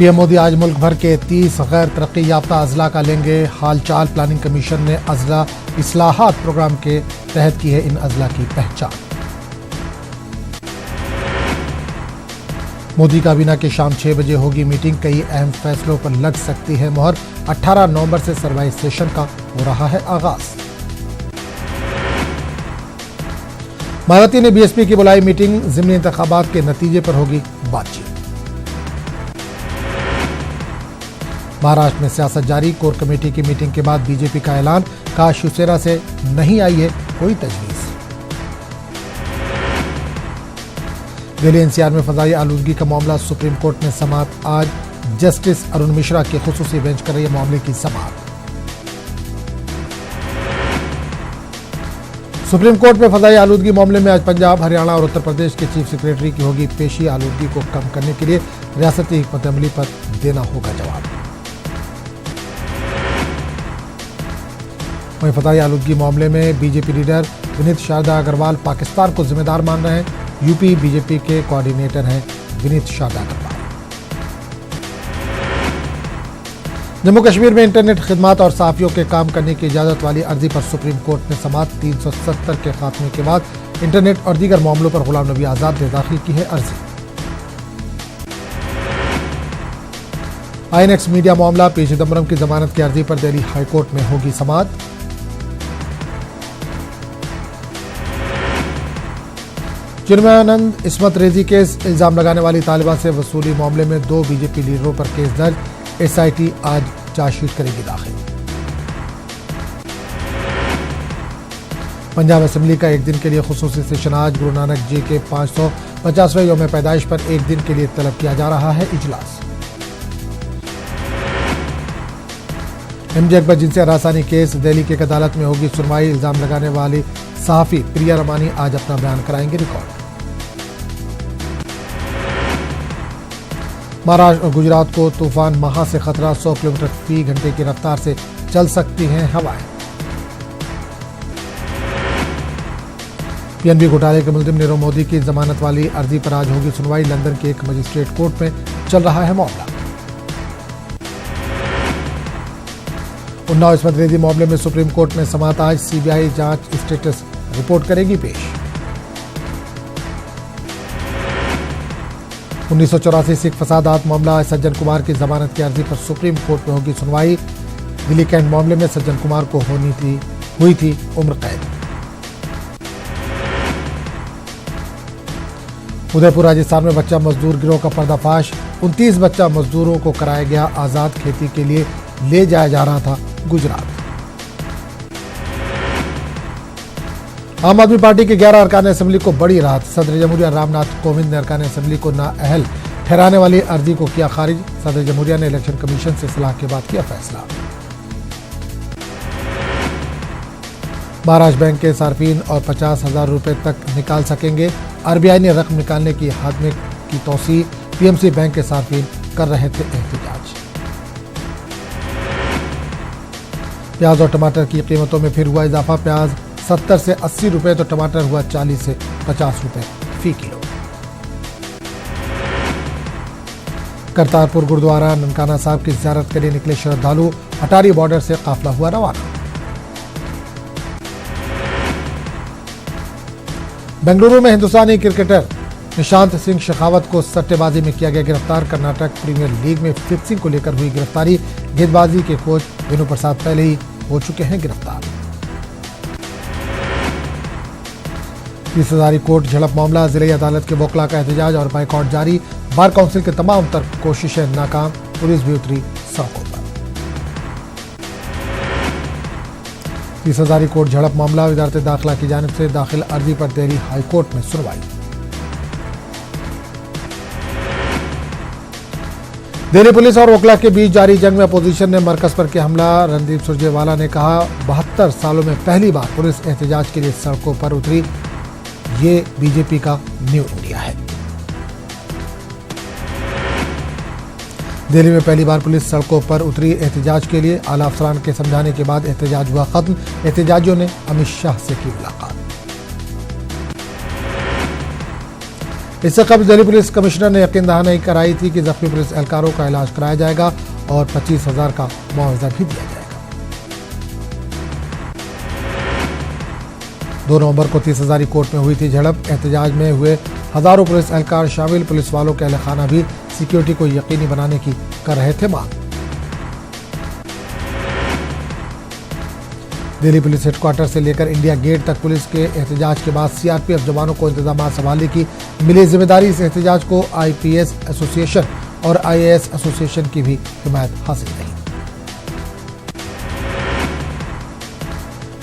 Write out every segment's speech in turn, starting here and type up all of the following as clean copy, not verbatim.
PM Modi आज मुल्क भर के 30 गैर तरक्की याफ्ता अजला का लेंगे हालचाल। प्लानिंग कमीशन ने अजला इस्लाहात प्रोग्राम के तहत की है इन अजला की पहचान। मोदी काबीना की शाम 6 बजे होगी मीटिंग, कई अहम फैसलों पर लग सकती है मोहर। 18 नवंबर से सर्वाइस सेशन का हो रहा है आगाज। मायावती ने बीएसपी की बुलाई मीटिंग, ज़िमनी इंतखाबात के नतीजे पर होगी बातचीत। महाराष्ट्र में सियासत जारी, कोर कमेटी की मीटिंग के बाद बीजेपी का ऐलान, कहा शिवसेना से नहीं आई है कोई तजवीज। दिल्ली एनसीआर में फजाई आलूदगी का मामला, सुप्रीम कोर्ट में समाअत आज। जस्टिस अरुण मिश्रा की खुसूसी बेंच कर रही है मामले की समाअत। सुप्रीम कोर्ट में फजाई आलूदगी मामले में आज पंजाब, हरियाणा और उत्तर प्रदेश के चीफ सेक्रेटरी की होगी पेशी। आलूदगी को कम करने के लिए रियासती हिकमत अमली पर देना होगा जवाब। वहीं फजाई आलूदगी मामले में बीजेपी लीडर विनीत शारदा अग्रवाल पाकिस्तान को जिम्मेदार मान रहे हैं। यूपी बीजेपी के कोऑर्डिनेटर हैं विनीत शारदा अग्रवाल। जम्मू कश्मीर में इंटरनेट खिदमात और सहाफियों के काम करने की इजाजत वाली अर्जी पर सुप्रीम कोर्ट ने समाअत। 370 के खात्मे के बाद इंटरनेट और दीगर मामलों पर गुलाम नबी आजाद ने दाखिल की है अर्जी। आईएनएक्स मीडिया मामला, पी चिदम्बरम की जमानत की अर्जी पर दिल्ली हाईकोर्ट में होगी समाअत। चिन्मयानंद इस्मत रेजी केस, इल्जाम लगाने वाली तालिबा से वसूली मामले में 2 बीजेपी लीडरों पर केस दर्ज। एसआईटी आज चार्जशीट करेगी दाखिल। पंजाब असेंबली का एक दिन के लिए खुसूसी सेशन आज। गुरु नानक जी के 550वें यौम पैदाइश पर एक दिन के लिए तलब किया जा रहा है इजलास। एमजे अकबर जिनसे हरासानी केस, दिल्ली की एक अदालत में होगी सुनवाई। इल्जाम लगाने वाली सहाफी प्रिया रमानी आज अपना बयान कराएंगे रिकॉर्ड। महाराष्ट्र और गुजरात को तूफान महा से खतरा, 100 किलोमीटर फी घंटे की रफ्तार से चल सकती हैं हवाएं। पीएनबी घोटाले के मुल्जिम नीरव मोदी की जमानत वाली अर्जी पर आज होगी सुनवाई। लंदन के एक मजिस्ट्रेट कोर्ट में चल रहा है मामला। उन्नाव इस्मत रेजी मामले में सुप्रीम कोर्ट में समाअत आज। सीबीआई जांच स्टेटस रिपोर्ट करेगी पेश। 1984 सिख फसादात मामला, सज्जन कुमार की जमानत की अर्जी पर सुप्रीम कोर्ट में होगी सुनवाई। दिल्ली कैंट मामले में सज्जन कुमार को हुई थी उम्र कैद। उदयपुर राजस्थान में बच्चा मजदूर गिरोह का पर्दाफाश, 29 बच्चा मजदूरों को कराया गया आजाद, खेती के लिए ले जाया जा रहा था गुजरात। आम आदमी पार्टी के 11 अरकान असेंबली को बड़ी राहत, सदर जमहूरिया रामनाथ कोविंद ने अरकान असेंबली को नाअहल ठहराने वाली अर्जी को किया खारिज। सदर जमहूरिया ने इलेक्शन कमीशन से सलाह के बाद किया फैसला। महाराष्ट्र बैंक के सार्फिन और 50,000 रुपए तक निकाल सकेंगे। आरबीआई ने रकम निकालने की हद में की तौसीह, पीएमसी बैंक के सार्फिन कर रहे थे एहतिजाज। प्याज और टमाटर की कीमतों में फिर हुआ इजाफा, प्याज 70 से 80 रुपए तो टमाटर हुआ 40 से 50 रुपए फी किलो। करतारपुर गुरुद्वारा ननकाना साहब की ज़ियारत के लिए निकले श्रद्धालु, अटारी बॉर्डर से काफिला हुआ रवाना। बेंगलुरु में हिंदुस्तानी क्रिकेटर निशांत सिंह शेखावत को सट्टेबाजी में किया गया गिरफ्तार। कर्नाटक प्रीमियर लीग में फिक्सिंग को लेकर हुई गिरफ्तारी। गेंदबाजी के कोच विनू प्रसाद पहले ही हो चुके हैं गिरफ्तार। 30,000 कोर्ट झड़प मामला, जिले अदालत के वोकला का एहतजाज और बाइकआउट जारी। बार काउंसिल के तमाम तर्क कोशिशें नाकाम, पुलिस भी उतरी सड़कों पर। 30,000 कोर्ट झड़प मामला, वजारत दाखिला की जानिब से दाखिल अर्जी पर दिल्ली हाईकोर्ट में सुनवाई। दिल्ली पुलिस और वोकला के बीच जारी जंग में अपोजिशन ने मरकज पर किया हमला। रणदीप सुरजेवाला ने कहा 72 सालों में पहली बार पुलिस एहतजाज के लिए सड़कों पर उतरी, ये बीजेपी का न्यू इंडिया है। दिल्ली में पहली बार पुलिस सड़कों पर उतरी एहतजाज के लिए। आला अफसरान के समझाने के बाद एहतजाज हुआ खत्म। एहतजाजियों ने अमित शाह से की मुलाकात। इससे कबल दिल्ली पुलिस कमिश्नर ने यकीन दहानी कराई थी कि जख्मी पुलिस एहलकारों का इलाज कराया जाएगा और 25,000 का मुआवजा भी दिया जाएगा। 2 नवंबर को 30 हजारी कोर्ट में हुई थी झड़प। एहतजाज में हुए हजारों पुलिस एहलकार शामिल। पुलिस वालों के अहल खाना भी सिक्योरिटी को यकीनी बनाने की कर रहे थे मांग। दिल्ली पुलिस हेडक्वार्टर से लेकर इंडिया गेट तक पुलिस के एहतजाज के बाद सीआरपीएफ जवानों को इंतजाम संभालने की मिली जिम्मेदारी। इस एहतजाज को आईपीएस एसोसिएशन और आईएएस एसोसिएशन की भी हिमायत हासिल रही।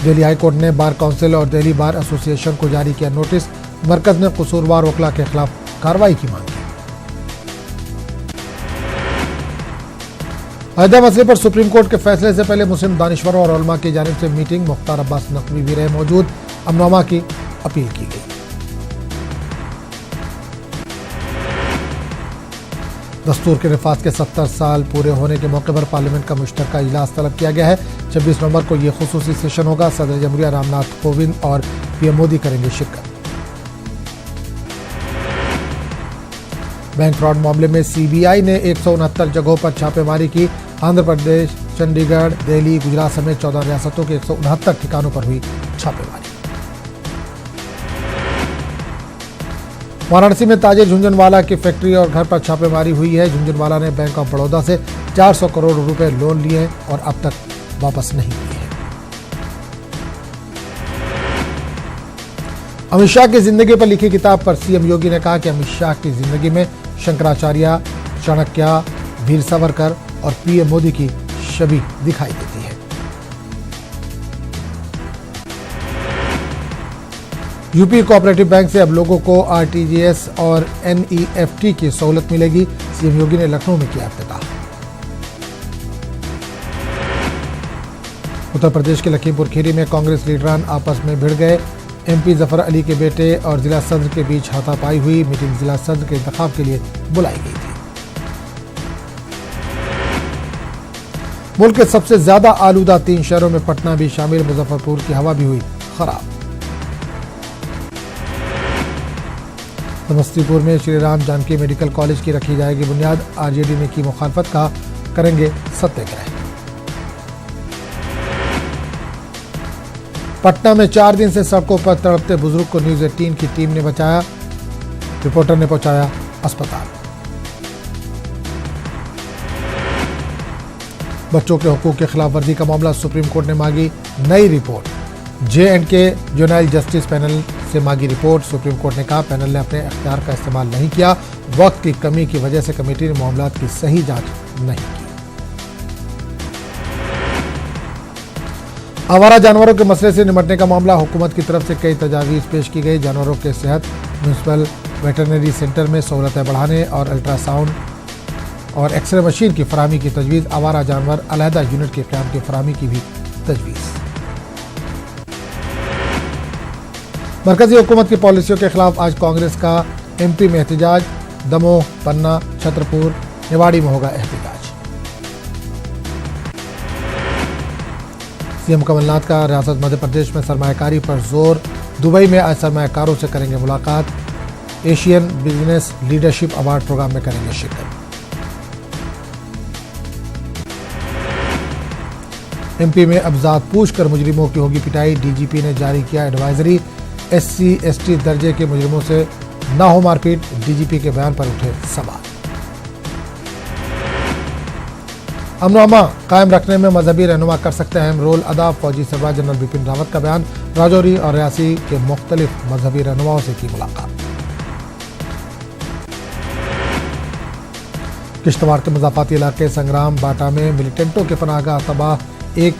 दिल्ली हाईकोर्ट ने बार काउंसिल और दिल्ली बार एसोसिएशन को जारी किया नोटिस। मरकज ने कसूरवार वकला के खिलाफ कार्रवाई की मांग की। अयोध्या मसले पर सुप्रीम कोर्ट के फैसले से पहले मुस्लिम दानिश्वरों और उलमा की जानिब से मीटिंग। मुख्तार अब्बास नकवी भी रहे मौजूद। अमन की अपील की गई। दस्तूर के नफाज के 70 साल पूरे होने के मौके पर पार्लियामेंट का मुश्तरका इजलास तलब किया गया है। 26 नवंबर को यह खुसूसी सेशन होगा। सदर जमहूरिया रामनाथ कोविंद और पीएम मोदी करेंगे शिरकत। बैंक फ्रॉड मामले में सीबीआई ने 169 जगहों पर छापेमारी की। आंध्र प्रदेश, चंडीगढ़, दिल्ली, गुजरात समेत 14 रियासतों के 169 ठिकानों पर हुई छापेमारी। वाराणसी में ताजिर झुंझुनवाला की फैक्ट्री और घर पर छापेमारी हुई है। झुंझुनवाला ने बैंक ऑफ बड़ौदा से 400 करोड़ रुपए लोन लिए हैं और अब तक वापस नहीं किए हैं। अमित शाह की जिंदगी पर लिखी किताब पर सीएम योगी ने कहा कि अमित शाह की जिंदगी में शंकराचार्य, चाणक्य, वीर सावरकर और पीएम मोदी की छवि दिखाई देती है। यूपी कोऑपरेटिव बैंक से अब लोगों को आरटीजीएस और एनईएफटी की सहूलत मिलेगी। सीएम योगी ने लखनऊ में किया इफ्तिताह। उत्तर प्रदेश के लखीमपुर खीरी में कांग्रेस लीडरान आपस में भिड़ गए। एमपी जफर अली के बेटे और जिला सदर के बीच हाथापाई हुई। मीटिंग जिला सदर के इंतखाब के लिए बुलाई गई थी। मुल्क के सबसे ज्यादा आलूदा 3 शहरों में पटना भी शामिल। मुजफ्फरपुर की हवा भी हुई खराब। समस्तीपुर में श्री राम जानकी मेडिकल कॉलेज की रखी जाएगी बुनियाद। आरजेडी ने की मुखालफत, कहा करेंगे सत्याग्रह। पटना में 4 दिन से सड़कों पर तड़पते बुजुर्ग को न्यूज 18 की टीम ने बचाया। रिपोर्टर ने पहुंचाया अस्पताल। बच्चों के हुकूक के खिलाफ वर्जी का मामला। सुप्रीम कोर्ट ने मांगी नई report. J&K juvenile justice panel से मांगी रिपोर्ट। सुप्रीम कोर्ट ने कहा पैनल ने अपने अख्तियार का इस्तेमाल नहीं किया। वक्त की कमी की वजह से कमेटी ने मामलात की सही जांच नहीं की। आवारा जानवरों के मसले से निपटने का मामला। हुकूमत की तरफ से कई तजावीज़ पेश की गई। जानवरों के सेहत म्यूनिसिपल वेटरनरी सेंटर में सहूलतें बढ़ाने और अल्ट्रासाउंड और एक्सरे मशीन की फराहमी की तजवीज़। आवारा जानवर अलहदा यूनिट के क़याम की फराहमी की भी तजवीज़। मरकजी हुकूमत की पॉलिसियों के खिलाफ आज कांग्रेस का एमपी में एहतजाज। दमोह, पन्ना, छतरपुर, निवाड़ी में होगा एहतजाज। सीएम कमलनाथ का रियासत मध्य प्रदेश में सरमायाकारी पर जोर। दुबई में आज सरमायाकारों से करेंगे मुलाकात। Asian business leadership award programme में करेंगे शिरकत। एमपी में अब जात पूछ कर मुजरिमों की होगी पिटाई। डीजीपी ने जारी किया एडवाइजरी। SC/ST दर्जे के मुजरिमों से न हो मारपीट। डीजीपी के बयान पर उठे सवाल। अमन कायम रखने में मजहबी रहनुमा कर सकते हैं अहम रोल अदा। फौजी सरबराह जनरल बिपिन रावत का बयान। राजौरी और रियासी के मुख्तलिफ मजहबी रहनुमाओं से की मुलाकात। किश्तवाड़ के मजाफाती इलाके संग्राम बाटा में मिलिटेंटों के पनाहगाह तबाह। एक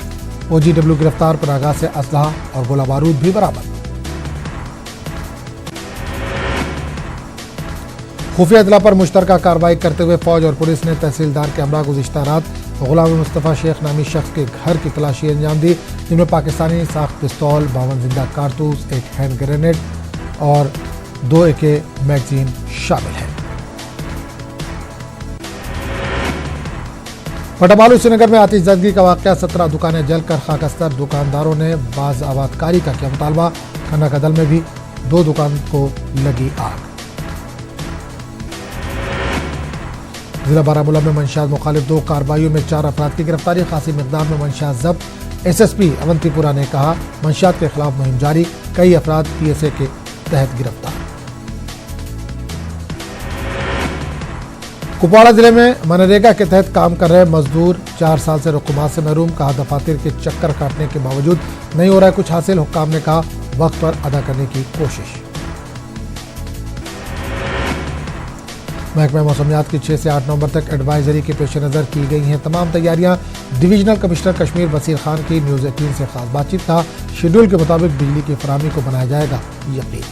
OGW गिरफ्तार। पनाहगाह से असलहा और गोला बारूद भी बरामद। खुफिया इतला पर मुश्तरका कार्रवाई करते हुए फौज और पुलिस ने तहसीलदार के हमरा गुज़िश्ता रात गुलाम मुस्तफ़ा शेख नामी शख्स के घर की तलाशी अंजाम दी, जिनमें पाकिस्तानी साख्त पिस्तौल, 52 जिंदा कारतूस, एक हैंड ग्रेनेड और 2 AK मैगजीन शामिल है। पटामालू श्रीनगर में आतिशज़दगी का वाक़या। 17 दुकानें जलकर खाकस्तर। दुकानदारों ने बाज आबादकारी का किया मुतालबा। खन्ना कदल में भी 2 दुकान को लगी आग। जिला बारामूला में मंशियात मुखालिफ 2 कार्रवाइयों में 4 अफराद की गिरफ्तारी, खासी मिकदार में मंशियात जब्त। एसएसपी अवंतीपुरा ने कहा, मंशियात के खिलाफ मुहिम जारी, कई अफराद पीएसए के तहत गिरफ्तार। कुपवाड़ा जिले में मनरेगा के तहत काम कर रहे मजदूर 4 साल से रुकूमात से महरूम, कहा दफातर के चक्कर काटने के बावजूद नहीं हो रहा है कुछ हासिल। हुक्काम ने कहा वक्त पर अदा करने की कोशिश। महकमा मौसमियात की 6 से 8 नवंबर तक एडवाइजरी के पेश नज़र की गई हैं तमाम तैयारियां। डिवीजनल कमिश्नर कश्मीर बसीर खान की न्यूज़ 18 से खास बातचीत, कहा शेड्यूल के मुताबिक बिजली की फराहमी को बनाया जाएगा यकीन।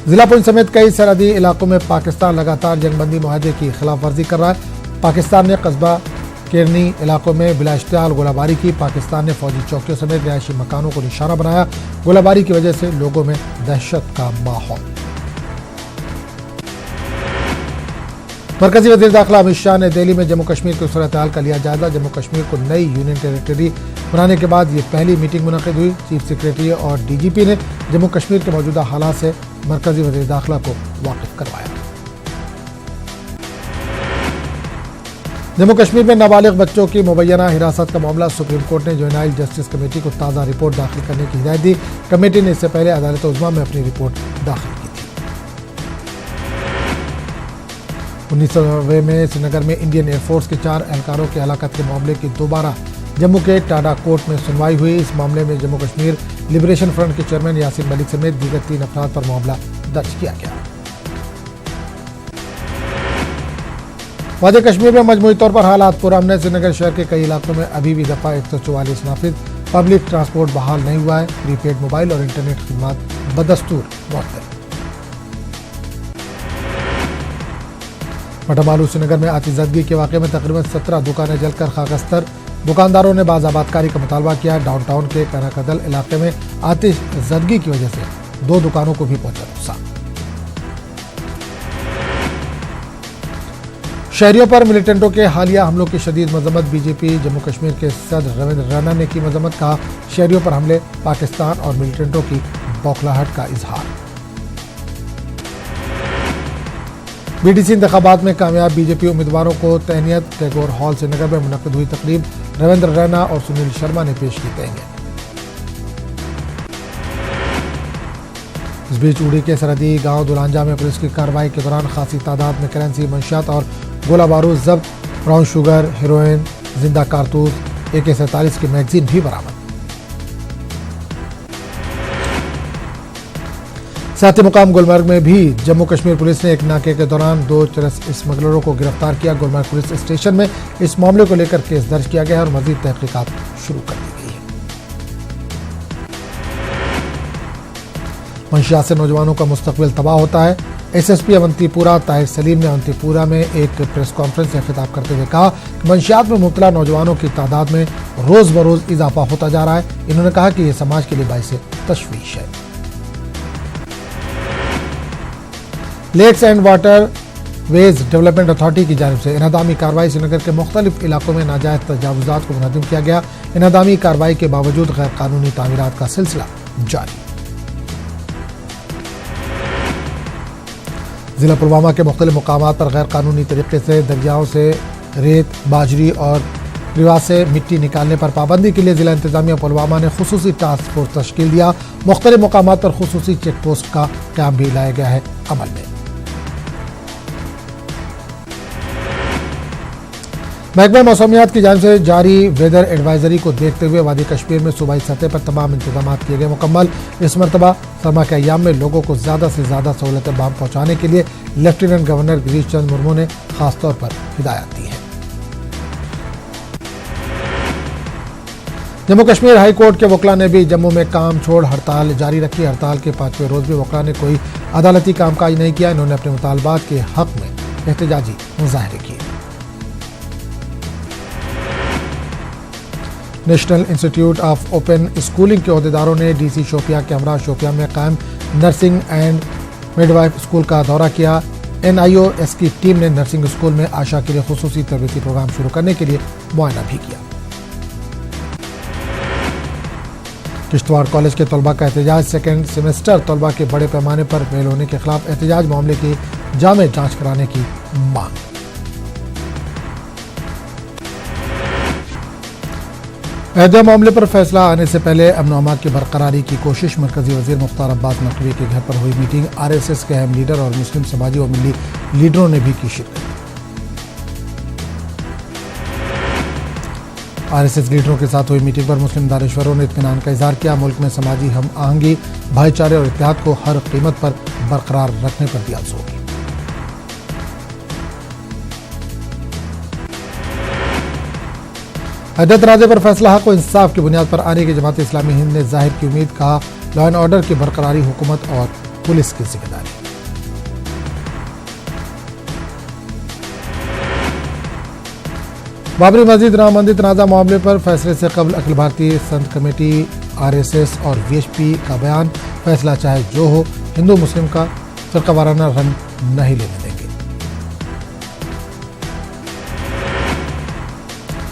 जिला पुंछ समेत कई सरहदी इलाकों में पाकिस्तान लगातार जंगबंदी मुआहदे की खिलाफ वर्जी कर रहा है। पाकिस्तान ने कस्बा केरनी इलाकों में बिला इश्तियाल गोलाबारी की। पाकिस्तान ने फौजी चौकियों समेत रिहायशी मकानों को निशाना बनाया। गोलाबारी की वजह से लोगों में दहशत का माहौल। मरकजी वज़ीर दाखिला अमित शाह ने दिल्ली में जम्मू कश्मीर की सूरत हाल का लिया जायजा। जम्मू कश्मीर को नई यूनियन टेरिटरी बनाने के बाद ये पहली मीटिंग मुनक़िद हुई। चीफ सेक्रेटरी और डीजीपी ने जम्मू कश्मीर के मौजूदा हालात से मरकजी वज़ीर दाखिला को वाकिफ करवाया। जम्मू कश्मीर में नाबालिग बच्चों की मुबैना हिरासत का मामला, सुप्रीम कोर्ट ने जुवेनाइल जस्टिस कमेटी को ताज़ा रिपोर्ट दाखिल करने की हिदायत दी। कमेटी ने इससे पहले अदालत उज़्मा में अपनी रिपोर्ट दाखिल की थी। 1990 में श्रीनगर में इंडियन एयरफोर्स के 4 एहलकारों के हलाकत के मामले की दोबारा जम्मू के टाडा कोर्ट में सुनवाई हुई। इस मामले में जम्मू कश्मीर लिबरेशन फ्रंट के चेयरमैन यासीन मलिक समेत दीगर 3 अफराद पर मामला दर्ज किया गया। वादी कश्मीर में मजमूई तौर पर हालात पुरअमन। श्रीनगर शहर के कई इलाकों में अभी भी दफा 144 नाफिज, पब्लिक ट्रांसपोर्ट बहाल नहीं हुआ है। प्रीपेड मोबाइल और इंटरनेट खिदमत बदस्तूर मुअत्तल। मटामालू श्रीनगर में आतिशज़दगी के वाक़े में तकरीबन 17 दुकानें जलकर खाकस्तर। दुकानदारों ने बाज़ाबातकारी का मुतालबा किया। डाउनटाउन के कनाकदल इलाके में आतिशज़दगी की वजह से 2 दुकानों को भी पहुंचा नुकसान। शहरियों पर मिलिटेंटों के हालिया हमलों की शदीद मजम्मत। बीजेपी जम्मू कश्मीर के सदर रविंद्र रैना ने की मजम्मत, कहा शहरियों पर हमले पाकिस्तान और मिलिटेंटों की बौखलाहट का इजहार। बीडीसी इंतखाबात में कामयाब बीजेपी उम्मीदवारों को तहनीत। टैगोर हॉल श्रीनगर में मुनक़िद हुई तकरीब, रविंद्र रैना और सुनील शर्मा ने पेश की तहनीत। इस बीच उड़ी के सरहदी गांव दुलांजा में पुलिस की कार्रवाई के दौरान खासी तादाद में करेंसी, मंशियात और गोला बारूद जब्त। ब्राउन शुगर, हेरोइन, जिंदा कारतूस, AK-47 की मैगजीन भी बरामद। साथ ही मुकाम गुलमर्ग में भी जम्मू कश्मीर पुलिस ने एक नाके के दौरान 2 चरस स्मगलरों को गिरफ्तार किया। गुलमर्ग पुलिस स्टेशन में इस मामले को लेकर केस दर्ज किया गया है और मजीद तहकीकात शुरू कर दी गई है। मंशियात से नौजवानों का मुस्तकबिल तबाह होता है। एसएसपी अवंतीपुरा ताहिर सलीम ने अवंतीपुरा में एक प्रेस कॉन्फ्रेंस से खिताब करते हुए कहा कि मंशियात में मुब्तला नौजवानों की तादाद में रोज बरोज इजाफा होता जा रहा है। इन्होंने कहा कि यह समाज के लिए बाइस तशवीश है। Lakes and waterways development authority की जानिब से इन्हदामी कार्रवाई। श्रीनगर के मुख्तलिफ इलाकों में नाजायज तजावुजात को मुनज़्ज़म किया गया। इन्हदामी कार्रवाई के बावजूद गैर कानूनी तामीरात का सिलसिला जारी। जिला पुलवामा के मुख्तलिफ मुकामात पर गैर कानूनी तरीके से दरियाओं से रेत, बाजरी और रिवा से मिट्टी निकालने पर पाबंदी के लिए जिला इंतजामिया पुलवामा ने खुसूसी टास्क फोर्स तश्कील दिया। मुख्तलिफ मुकामात पर खुसूसी चेक पोस्ट का क्याम भी लाया गया है अमल में। महकमा मौसमियात की जानिब से जारी वेदर एडवाइजरी को देखते हुए वादी कश्मीर में सूबाई सतह पर तमाम इंतजाम किए गए मुकम्मल। इस मरतबा सरमा के अय्याम में लोगों को ज़्यादा से ज़्यादा सहूलतें बाम पहुँचाने के लिए लेफ्टिनेंट गवर्नर गिरीश चंद्र मुर्मू ने खासतौर पर हिदायत दी है। जम्मू कश्मीर हाई कोर्ट के वकला ने भी जम्मू में काम छोड़ हड़ताल जारी रखी। हड़ताल के 5वें रोज भी वकला ने कोई अदालती कामकाज नहीं किया। इन्होंने अपने मुतालबात के हक में एहतजाजी मुजाहरे किए। National institute of open schooling के अहदेदारों ने DC शोपियां के हमरा शोपियां में कायम नर्सिंग एंड मिडवाइफ स्कूल का दौरा किया। NIOS की टीम ने नर्सिंग स्कूल में आशा के लिए खुसूसी तरबीती प्रोग्राम शुरू करने के लिए मुआयना भी किया। किश्तवाड़ कॉलेज के तलबा का एहतजाज। सेकेंड सेमेस्टर तलबा के बड़े पैमाने पर फेल होने के खिलाफ एहतजाज। मामले की जामे जांच कराने की मांग। अयोध्या मामले पर फैसला आने से पहले अमन व अमान की बरकरारी की कोशिश। मरकजी वजीर मुख्तार अब्बास नकवी के घर पर हुई मीटिंग। आरएसएस के अहम लीडर और मुस्लिम समाजी व मिली लीडरों ने भी की शिरकत। आरएसएस लीडरों के साथ हुई मीटिंग पर मुस्लिम दानिश्वरों ने इत्मीनान का इजहार किया। मुल्क में समाजी हम आहंगी, भाईचारे और इत्तेहाद को हर कीमत पर बरकरार रखने पर दिया जोर। अयोध्या तनाज़े पर फैसला हक व इंसाफ की बुनियाद पर आने की जमात इस्लामी हिंद ने जाहिर की उम्मीद। कहा, लॉ एंड ऑर्डर की बरकरारी हुकूमत और पुलिस की जिम्मेदारी। बाबरी मस्जिद राम मंदिर तनाज़ा मामले पर फैसले से कबल अखिल भारतीय संत कमेटी, आरएसएस और वीएचपी का बयान। फैसला चाहे जो हो, हिंदू मुस्लिम का फिरकावाराना रंग नहीं लेने देंगे।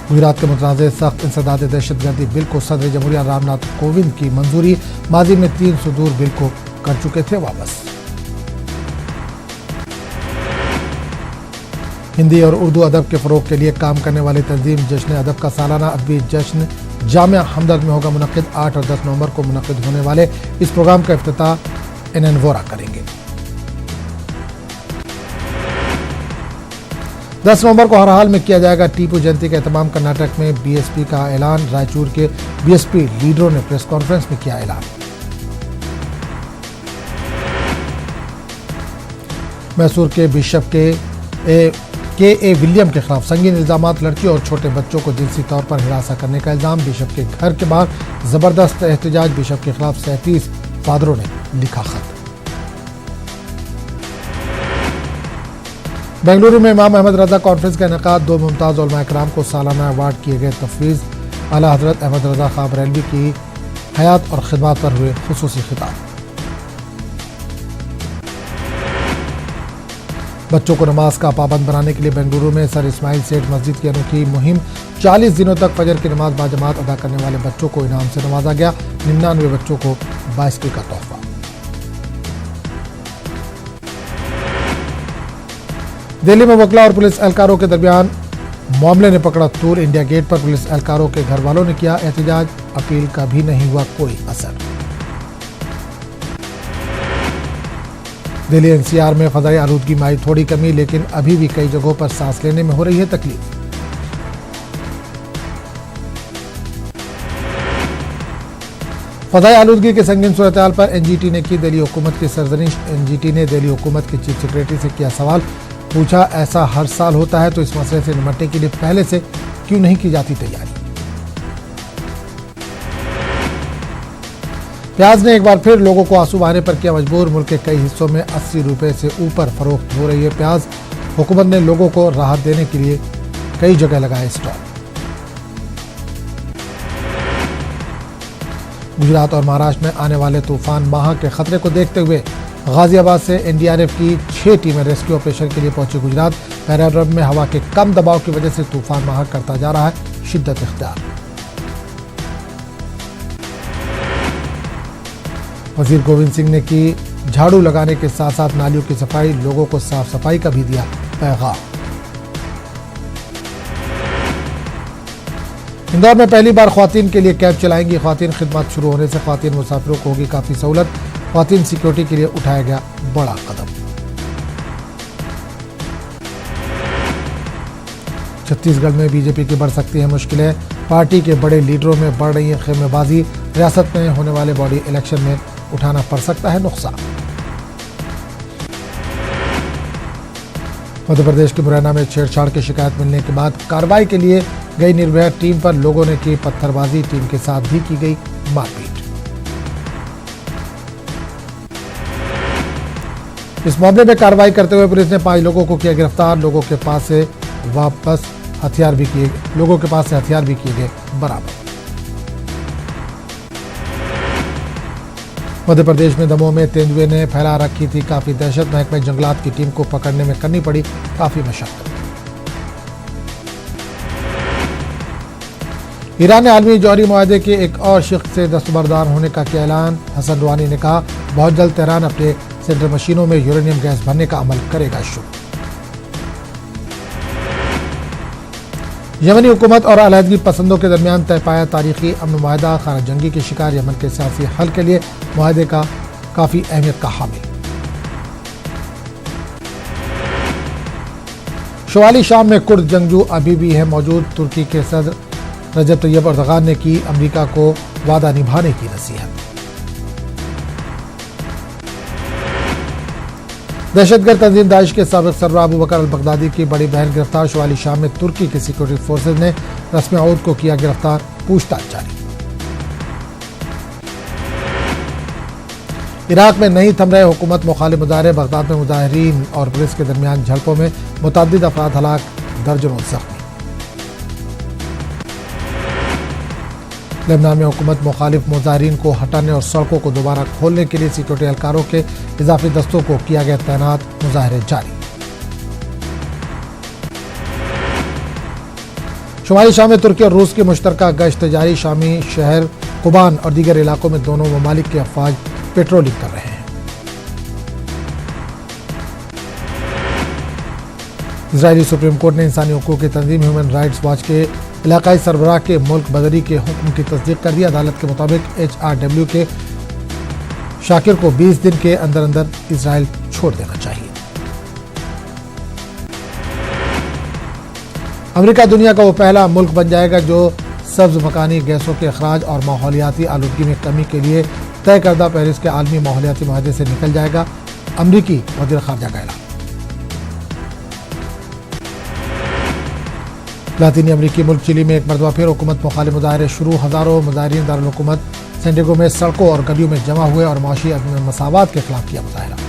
गुजरात के मुतनाज़े सख्त इंसदाद दहशतगर्दी बिल को सदर जमहूरिया रामनाथ कोविंद की मंजूरी। माजी में 3 सुदूर बिल को कर चुके थे वापस। हिंदी और उर्दू अदब के फरोग के लिए काम करने वाली तंजीम जश्न अदब का सालाना अदबी जश्न जामिया हमदर्द में होगा मुनक़िद। 8 और 10 नवंबर को मुनक़िद होने वाले इस प्रोग्राम का इफ्तिताह एनएन वोरा करेंगे। 10 नवंबर को हर हाल में किया जाएगा टीपू जयंती का एहतमाम। कर्नाटक में बीएसपी का ऐलान। रायचूर के बीएसपी लीडरों ने प्रेस कॉन्फ्रेंस में किया ऐलान। मैसूर के बिशप के ए विलियम के खिलाफ संगीन इल्जामात। लड़की और छोटे बच्चों को जिनसी तौर पर हिरासत करने का इल्जाम। बिशप के घर के बाहर जबरदस्त एहतजाज। बिशप के खिलाफ 37 फादरों ने लिखा खत। बेंगलुरु में इमाम अहमद रजा कॉन्फ्रेंस का इनेकाद। 2 मुमताज उलमा इकराम को सालाना अवार्ड किए गए तफवीज़। आला हजरत अहमद रजा खां बरेलवी की हयात और खिदमत पर हुए खुसूसी खिताब। बच्चों को नमाज का पाबंद बनाने के लिए बेंगलुरु में सर इस्माइल सेठ मस्जिद की अनोखी मुहिम। 40 दिनों तक फजर की नमाज बाजमात अदा करने वाले बच्चों को इनाम से नवाजा गया। 99 बच्चों को बाइसिकल का तोहफा। दिल्ली में वकला और पुलिस एहलकारों के दरमियान मामले ने पकड़ा तूल। इंडिया गेट पर पुलिस एहलकारों के घर वालों ने किया एहतजाज। अपील का भी नहीं हुआ कोई असर। दिल्ली एनसीआर में फजाई आलूदगी में आई थोड़ी कमी, लेकिन अभी भी कई जगहों पर सांस लेने में हो रही है तकलीफ। फजाई आलूदगी के संगीन सूरत-ए-हाल पर एनजीटी ने की दिल्ली हुकूमत की सरजनीश। एनजीटी ने दिल्ली हुकूमत के चीफ सेक्रेटरी से किया सवाल। पूछा, ऐसा हर साल होता है तो इस मसले से निपटने के लिए पहले से क्यों नहीं की जाती तैयारी। प्याज ने एक बार फिर लोगों को आंसू बहाने पर किया मजबूर। मुल्क के कई हिस्सों में 80 रुपए से ऊपर फरोख्त हो रही है प्याज। हुकूमत ने लोगों को राहत देने के लिए कई जगह लगाए स्टॉल। गुजरात और महाराष्ट्र में आने वाले तूफान माह के खतरे को देखते हुए गाजियाबाद से एनडीआरएफ की 6 टीमें रेस्क्यू ऑपरेशन के लिए पहुंची गुजरात। पैरारब में हवा के कम दबाव की वजह से तूफान माह करता जा रहा है शिद्दत इख्तियार। वजीर गोविंद सिंह ने की झाड़ू लगाने के साथ साथ नालियों की सफाई। लोगों को साफ सफाई का भी दिया पैगाम। इंदौर में पहली बार ख्वातीन के लिए कैब चलाएंगी। ख्वातीन खिदमत शुरू होने से ख्वातीन मुसाफिरों को होगी काफी सहूलत। ख्वातीन सिक्योरिटी के लिए उठाया गया बड़ा कदम। छत्तीसगढ़ में बीजेपी की बढ़ सकती है मुश्किलें। पार्टी के बड़े लीडरों में बढ़ रही है खेमेबाजी। रियासत में होने वाले बॉडी इलेक्शन में उठाना पड़ सकता है नुकसान। मध्य प्रदेश के मुरैना में छेड़छाड़ की शिकायत मिलने के बाद कार्रवाई के लिए गई निर्भया टीम पर लोगों ने की पत्थरबाजी। टीम के साथ भी की गई मारपीट। इस मामले में कार्रवाई करते हुए पुलिस ने 5 लोगों को किया गिरफ्तार। लोगों के पास से हथियार भी किए गए बरामद। मध्य प्रदेश में दमोह में तेंदुए ने फैला रखी थी काफी दहशत। महकमे जंगलात की टीम को पकड़ने में करनी पड़ी काफी मशक्कत। ईरान ने आलमी जौहरी मुआहदे के एक और शिक़ से दस्तबरदार होने का किया ऐलान। हसन रूहानी ने कहा, बहुत जल्द तेहरान अपने सेंट्रल मशीनों में यूरेनियम गैस भरने का अमल करेगा शुरू। यमनी हुकूमत और अलहदगी पसंदों के दरमियान तय पाया तारीखी अमन मुआहदा खाना जंगी के शिकार यमन के सियासी हल के लिए मुआहदे का काफी अहमियत का हामिल। शुमाली शाम में कुर्द जंगजू अभी भी है मौजूद। तुर्की के सदर रजब तैयब एर्दोगान ने की अमेरिका को वादा निभाने की नसीहत। दहशतगर्द तंजीम दाइश के साबिक सरबराह अबू बकर अल बगदादी की बड़ी बहन गिरफ्तार। शुमाली शाम में तुर्की की सिक्योरिटी फोर्सेज ने रस्म औद को किया गिरफ्तार, पूछताछ जारी। इराक में नहीं थम रहे हुकूमत मुखालिफ मुजाहरे। बगदाद में मुजाहिरीन और पुलिस के दरमियान झड़पों में मुतअद्दिद अफराद हलाक, दर्जनों जख्मी। लेबनान में हुकूमत मुखालिफ मुजाहिरीन को हटाने और सड़कों को दोबारा खोलने के लिए सिक्योरिटी एहलकारों के इजाफी दस्तों को किया गया तैनात, मुजाहरे जारी। शुमाली शाम में तुर्की और रूस की मुश्तरका गश्त जारी। शामी शहर कुबान और दीगर इलाकों में दोनों ममालिक के अफवाज पेट्रोलिंग कर रहे हैं। इजरायली सुप्रीम कोर्ट ने इंसानी हकूक की तंजीम ह्यूमन राइट्स वॉच के इलाकाई सरबराह के मुल्क बदरी के हुक्म की तस्दीक कर दी। अदालत के मुताबिक HRW के शाकिर को 20 दिन के अंदर अंदर इजराइल छोड़ देना चाहिए। अमेरिका दुनिया का वो पहला मुल्क बन जाएगा जो सब्ज मकानी गैसों के अखराज और माहौलियाती आलूदगी में कमी के लिए तय करदा पेरिस के आलमी माहौलियाती मुआहदे से निकल जाएगा। अमरीकी वज़ीर ख़ारजा का ऐलान। लातीनी अमरीकी मुल्क चिली में एक मरतबा फिर हुकूमत मुखालिफ मुजाहरे शुरू। हजारों मुजाहिरीन दारुल हुकूमत सैंटियागो में सड़कों और गलियों में जमा हुए और माशी अदम मसावात के खिलाफ किया मुजाहरा।